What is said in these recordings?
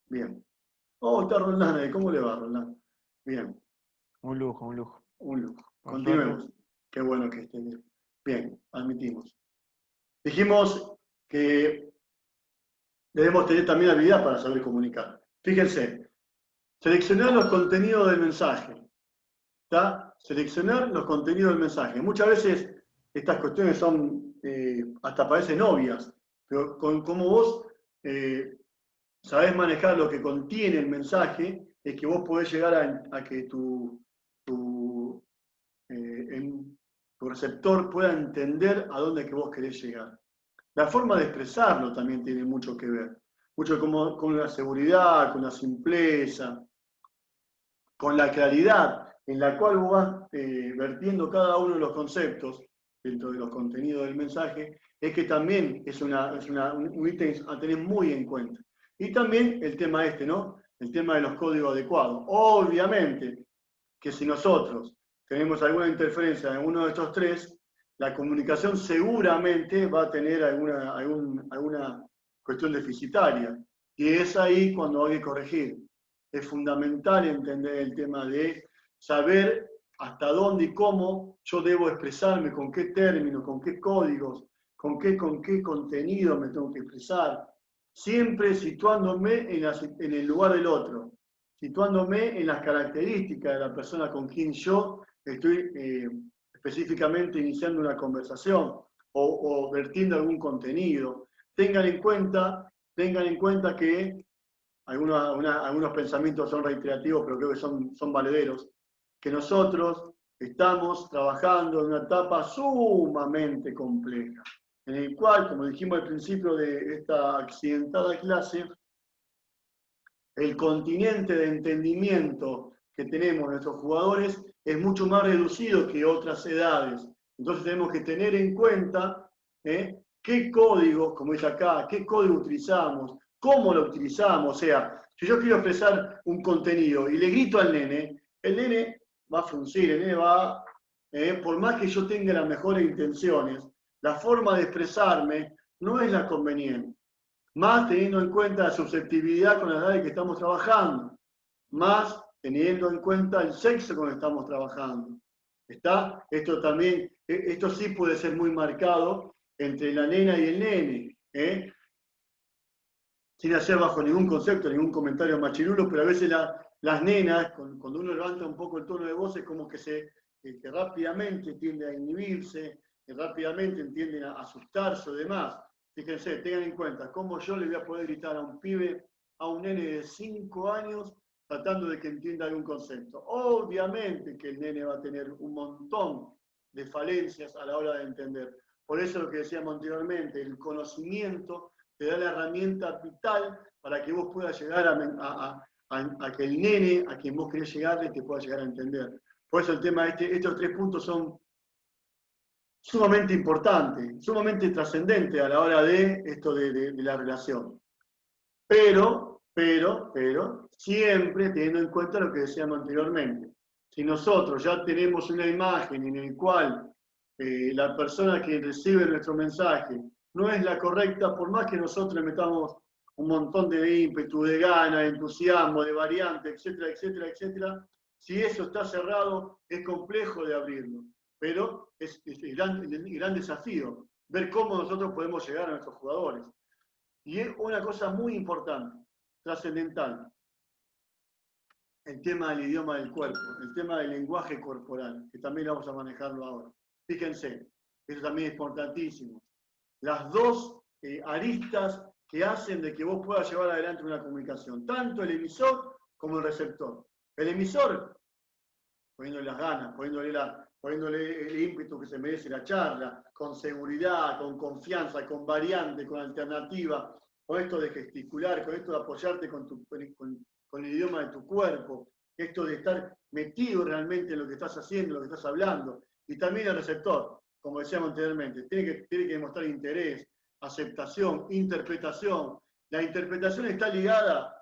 Bien. Oh, está Roldán ahí. ¿Cómo le va, Roldán? Bien, Un lujo, un lujo. un lujo. Por suerte. Continuemos. Qué bueno que esté bien. Bien, admitimos. Dijimos que debemos tener también habilidad para saber comunicar. Fíjense, seleccionar los contenidos del mensaje. ¿Está? Seleccionar los contenidos del mensaje. Muchas veces estas cuestiones son, hasta parecen obvias, pero como vos sabés manejar lo que contiene el mensaje, es que vos podés llegar a que tu, tu receptor pueda entender a dónde es que vos querés llegar. La forma de expresarlo también tiene mucho que ver, mucho con la seguridad, con la simpleza, con la claridad en la cual vos vas vertiendo cada uno de los conceptos dentro de los contenidos del mensaje, es que también es un ítem a tener muy en cuenta. Y también el tema este, ¿no? El tema de los códigos adecuados. Obviamente que si nosotros tenemos alguna interferencia en uno de estos tres, la comunicación seguramente va a tener alguna cuestión deficitaria. Y es ahí cuando hay que corregir. Es fundamental entender el tema de saber hasta dónde y cómo yo debo expresarme, con qué términos, con qué códigos, con qué contenido me tengo que expresar, siempre situándome en el lugar del otro, situándome en las características de la persona con quien yo estoy específicamente iniciando una conversación o vertiendo algún contenido. Tengan en cuenta que algunos pensamientos son reiterativos, pero creo que son valederos, que nosotros estamos trabajando en una etapa sumamente compleja, en el cual, como dijimos al principio de esta accidentada clase, el continente de entendimiento que tenemos nuestros jugadores es mucho más reducido que otras edades. Entonces tenemos que tener en cuenta qué código, como dice acá, qué código utilizamos, cómo lo utilizamos. O sea, si yo quiero expresar un contenido y le grito al nene, el nene va a fruncir, el nene va, por más que yo tenga las mejores intenciones, la forma de expresarme no es la conveniente, más teniendo en cuenta la susceptibilidad con la edad que estamos trabajando, más teniendo en cuenta el sexo con el que estamos trabajando. ¿Está? Esto también, esto sí puede ser muy marcado entre la nena y el nene, sin hacer bajo ningún concepto, ningún comentario machirulo, pero a veces las nenas, cuando uno levanta un poco el tono de voz, es como que rápidamente tiende a inhibirse, que rápidamente tienden a asustarse o demás. Fíjense, tengan en cuenta, cómo yo le voy a poder gritar a un pibe, a un nene de 5 años, tratando de que entienda algún concepto. Obviamente que el nene va a tener un montón de falencias a la hora de entender. Por eso lo que decíamos anteriormente, el conocimiento te da la herramienta vital para que vos puedas llegar a que el nene a quien vos querés llegarle te pueda llegar a entender. Por eso el tema, estos 3 puntos son sumamente importantes, sumamente trascendentes a la hora de esto de la relación. Pero, siempre teniendo en cuenta lo que decíamos anteriormente. Si nosotros ya tenemos una imagen en la cual la persona que recibe nuestro mensaje no es la correcta, por más que nosotros le metamos un montón de ímpetu, de gana, de entusiasmo, de variante, etcétera, etcétera, etcétera, si eso está cerrado, es complejo de abrirlo. Pero es el gran desafío, ver cómo nosotros podemos llegar a nuestros jugadores. Y es una cosa muy importante, trascendental, el tema del idioma del cuerpo, el tema del lenguaje corporal, que también vamos a manejarlo ahora. Fíjense, eso también es importantísimo. Las dos aristas que hacen de que vos puedas llevar adelante una comunicación, tanto el emisor como el receptor. El emisor, poniéndole las ganas, poniéndole el ímpetu que se merece la charla, con seguridad, con confianza, con variante, con alternativa, con esto de gesticular, con esto de apoyarte con el idioma de tu cuerpo, esto de estar metido realmente en lo que estás haciendo, en lo que estás hablando. Y también el receptor, como decíamos anteriormente, tiene que demostrar interés, aceptación, interpretación. La interpretación está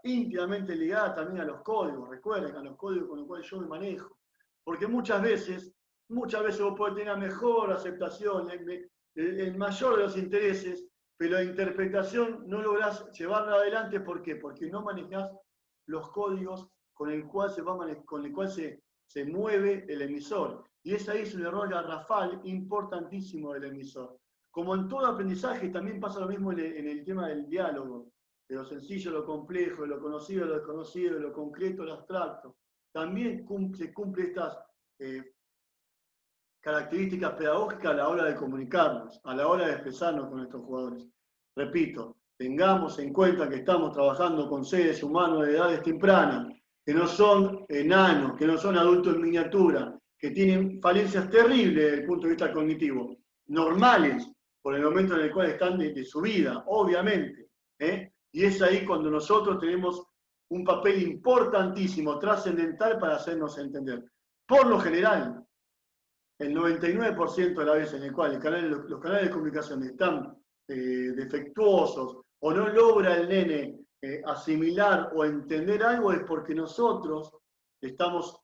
íntimamente ligada también a los códigos, recuerden, a los códigos con los cuales yo me manejo. Porque muchas veces vos podés tener la mejor aceptación, el mayor de los intereses, pero la interpretación no lográs llevarla adelante. ¿Por qué? Porque no manejás los códigos con el cual se mueve el emisor. Y ese ahí es un error garrafal importantísimo del emisor. Como en todo aprendizaje, también pasa lo mismo en el tema del diálogo, de lo sencillo, lo complejo, de lo conocido, lo desconocido, de lo concreto, lo abstracto. También se cumple estas características pedagógicas a la hora de comunicarnos, a la hora de expresarnos con nuestros jugadores. Repito, tengamos en cuenta que estamos trabajando con seres humanos de edades tempranas, que no son enanos, que no son adultos en miniatura, que tienen falencias terribles desde el punto de vista cognitivo, normales por el momento en el cual están de su vida, obviamente. Y es ahí cuando nosotros tenemos un papel importantísimo, trascendental para hacernos entender. Por lo general, el 99% de las veces en el cual los canales de comunicación están defectuosos o no logra el nene asimilar o entender algo, es porque nosotros estamos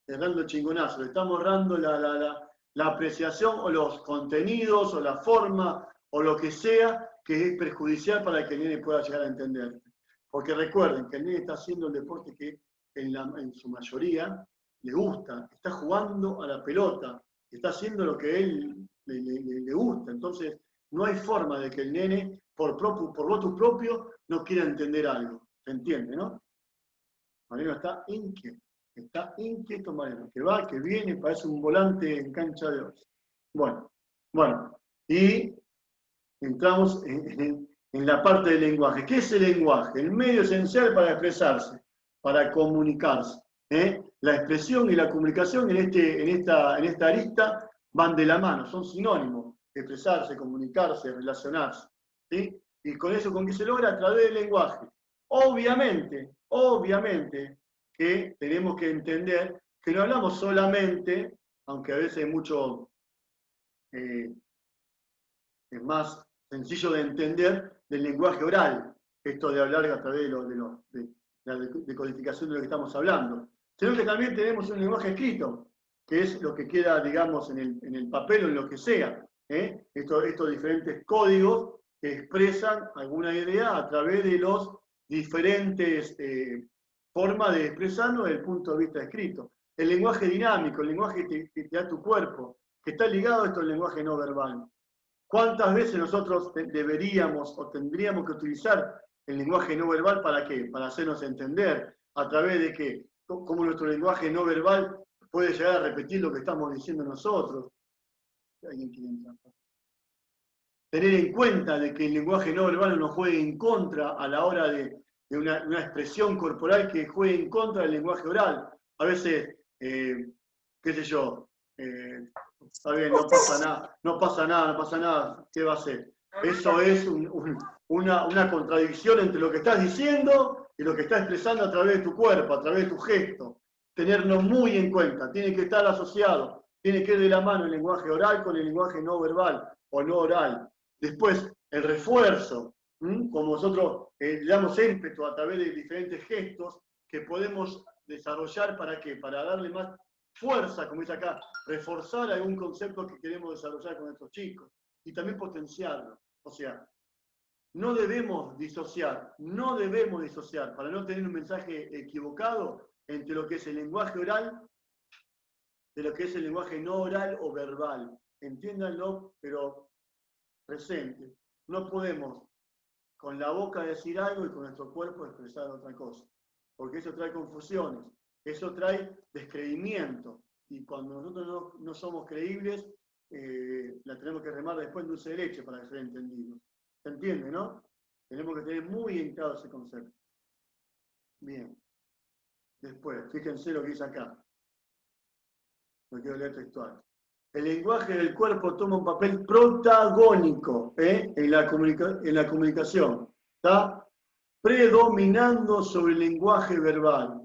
errando el chingonazo, estamos errando la apreciación o los contenidos o la forma o lo que sea que es perjudicial para que el nene pueda llegar a entender. Porque recuerden que el nene está haciendo el deporte que en su mayoría le gusta, está jugando a la pelota, está haciendo lo que a él le gusta. Entonces, no hay forma de que el nene, por voto propio, no quiera entender algo. ¿Se entiende, no? Mariano está inquieto Mariano, que va, que viene, parece un volante en cancha de 11. Bueno, y entramos en la parte del lenguaje. ¿Qué es el lenguaje? El medio esencial para expresarse, para comunicarse. La expresión y la comunicación en esta arista van de la mano, son sinónimos. Expresarse, comunicarse, relacionarse. ¿Sí? Y con eso, ¿con qué se logra? A través del lenguaje. Obviamente que tenemos que entender que no hablamos solamente, aunque a veces es más sencillo de entender, del lenguaje oral, esto de hablar a través de la decodificación de lo que estamos hablando, sino que también tenemos un lenguaje escrito, que es lo que queda, digamos, en el papel o en lo que sea. Estos diferentes códigos que expresan alguna idea a través de los diferentes formas de expresarnos desde el punto de vista escrito. El lenguaje dinámico, el lenguaje que te da tu cuerpo, que está ligado a esto al lenguaje no verbal. ¿Cuántas veces nosotros deberíamos o tendríamos que utilizar el lenguaje no verbal para qué? Para hacernos entender, a través de que, cómo nuestro lenguaje no verbal puede llegar a repetir lo que estamos diciendo nosotros. ¿Alguien quiere entrar? Tener en cuenta de que el lenguaje no verbal no juegue en contra a la hora de una expresión corporal que juegue en contra del lenguaje oral. A veces, qué sé yo, está bien, no pasa nada, ¿qué va a hacer? Eso es una contradicción entre lo que estás diciendo y lo que estás expresando a través de tu cuerpo, a través de tu gesto. Tenerlo muy en cuenta, tiene que estar asociado, tiene que ir de la mano el lenguaje oral con el lenguaje no verbal o no oral. Después, el refuerzo, como nosotros le damos ímpetu a través de diferentes gestos que podemos desarrollar, ¿para qué? Para darle más fuerza, como dice acá, reforzar algún concepto que queremos desarrollar con nuestros chicos y también potenciarlo. O sea, no debemos disociar para no tener un mensaje equivocado entre lo que es el lenguaje oral de lo que es el lenguaje no oral o verbal. Entiéndanlo, pero presente. No podemos con la boca decir algo y con nuestro cuerpo expresar otra cosa, porque eso trae confusiones. Eso trae descreimiento. Y cuando nosotros no somos creíbles, la tenemos que remar después en dulce de leche para ser entendidos. ¿Se entiende, no? Tenemos que tener muy en claro ese concepto. Bien. Después, fíjense lo que dice acá. Lo quiero leer textual. El lenguaje del cuerpo toma un papel protagónico en la comunicación. ¿Está? Predominando sobre el lenguaje verbal.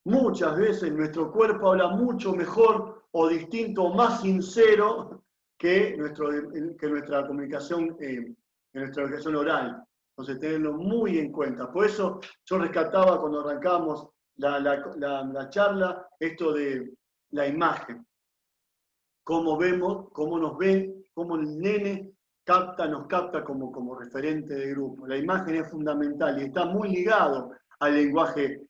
Muchas veces nuestro cuerpo habla mucho mejor o distinto o más sincero que nuestra comunicación oral. Entonces, tenerlo muy en cuenta. Por eso yo rescataba cuando arrancamos la charla esto de la imagen. cómo vemos, cómo nos ven, cómo el nene nos capta como referente de grupo. La imagen es fundamental y está muy ligado al lenguaje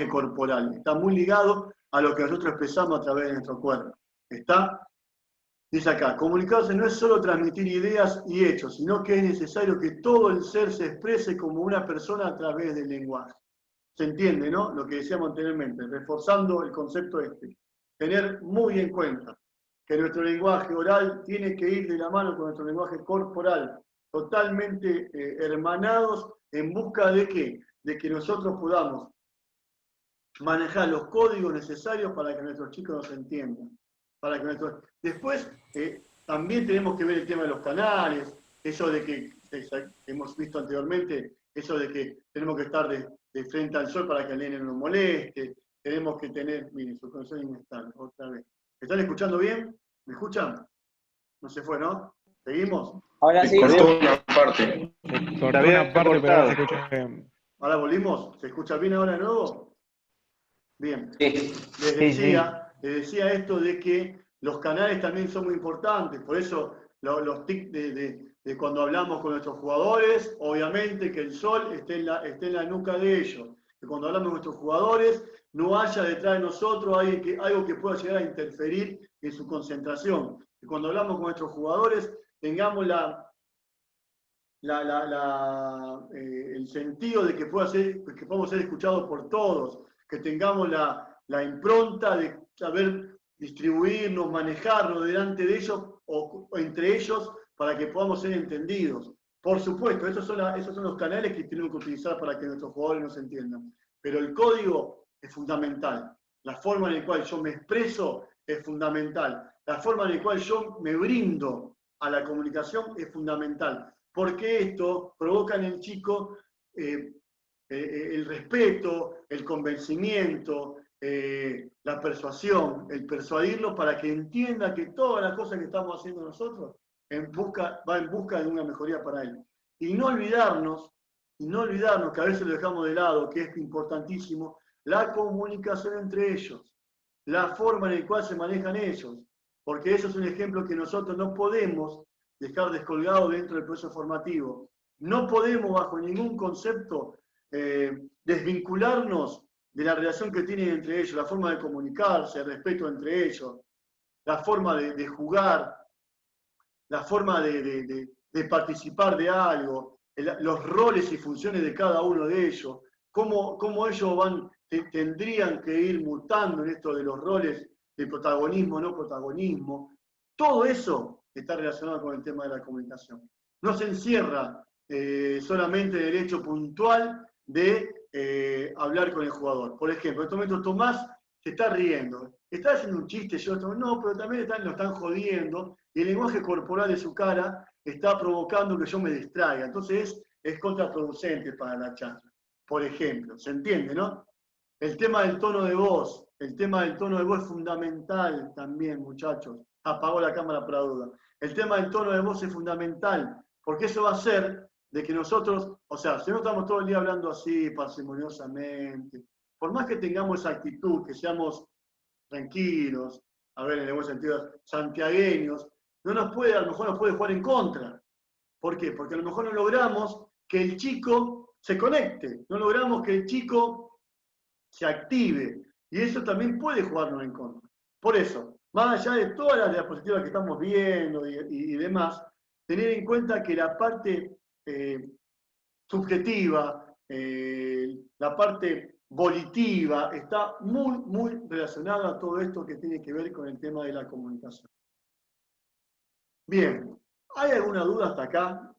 corporal, está muy ligado a lo que nosotros expresamos a través de nuestro cuerpo. Dice acá, comunicarse no es solo transmitir ideas y hechos, sino que es necesario que todo el ser se exprese como una persona a través del lenguaje. Se entiende, ¿no? Lo que decíamos anteriormente, reforzando el concepto este. Tener muy en cuenta que nuestro lenguaje oral tiene que ir de la mano con nuestro lenguaje corporal, totalmente hermanados en busca de ¿qué? De que nosotros podamos manejar los códigos necesarios para que nuestros chicos nos entiendan. Después, también tenemos que ver el tema de los canales, eso de que hemos visto anteriormente, eso de que tenemos que estar de frente al sol para que el nene no nos moleste, tenemos que tener, miren, su conexión inestable, otra vez. ¿Me están escuchando bien? ¿Me escuchan? No se fue, ¿no? ¿Seguimos? Ahora sí. Cortó una parte. Cortó una parte, pero ahora se escucha bien. ¿Ahora volvimos? ¿Se escucha bien ahora de nuevo? Bien. Sí. Les decía esto de que los canales también son muy importantes, por eso los tics de cuando hablamos con nuestros jugadores, obviamente que el sol esté en la nuca de ellos, que cuando hablamos con nuestros jugadores no haya detrás de nosotros algo que pueda llegar a interferir en su concentración, que cuando hablamos con nuestros jugadores tengamos el sentido de que podamos ser escuchados por todos, que tengamos la impronta de saber distribuirnos, manejarnos delante de ellos o entre ellos para que podamos ser entendidos. Por supuesto, esos son los canales que tenemos que utilizar para que nuestros jugadores nos entiendan. Pero el código es fundamental. La forma en la cual yo me expreso es fundamental. La forma en la cual yo me brindo a la comunicación es fundamental. Porque esto provoca en el chico el respeto, el convencimiento, la persuasión, el persuadirlo para que entienda que todas las cosas que estamos haciendo nosotros va en busca de una mejoría para él. Y no olvidarnos que a veces lo dejamos de lado, que es importantísimo, la comunicación entre ellos, la forma en la cual se manejan ellos, porque eso es un ejemplo que nosotros no podemos dejar descolgado dentro del proceso formativo. No podemos bajo ningún concepto desvincularnos de la relación que tienen entre ellos, la forma de comunicarse, el respeto entre ellos, la forma de jugar, la forma de participar de algo, los roles y funciones de cada uno de ellos, cómo ellos tendrían que ir mutando en esto de los roles de protagonismo, no protagonismo. Todo eso está relacionado con el tema de la comunicación. No se encierra solamente en el hecho puntual de hablar con el jugador. Por ejemplo, en este momento Tomás se está riendo, está haciendo un chiste, no, pero también lo están jodiendo, y el lenguaje corporal de su cara está provocando que yo me distraiga. Entonces es contraproducente para la charla. Por ejemplo, ¿se entiende, no? El tema del tono de voz es fundamental también, muchachos. Apagó la cámara por la duda. El tema del tono de voz es fundamental, porque eso va a hacer de que nosotros, o sea, si no estamos todo el día hablando así, parsimoniosamente, por más que tengamos esa actitud, que seamos tranquilos, a ver, en el buen sentido, santiagueños, a lo mejor nos puede jugar en contra. ¿Por qué? Porque a lo mejor no logramos que el chico se conecte, no logramos que el chico se active, y eso también puede jugarnos en contra. Por eso, más allá de todas las diapositivas que estamos viendo y demás, tener en cuenta que la parte subjetiva, la parte volitiva, está muy, muy relacionada a todo esto que tiene que ver con el tema de la comunicación. Bien, ¿hay alguna duda hasta acá?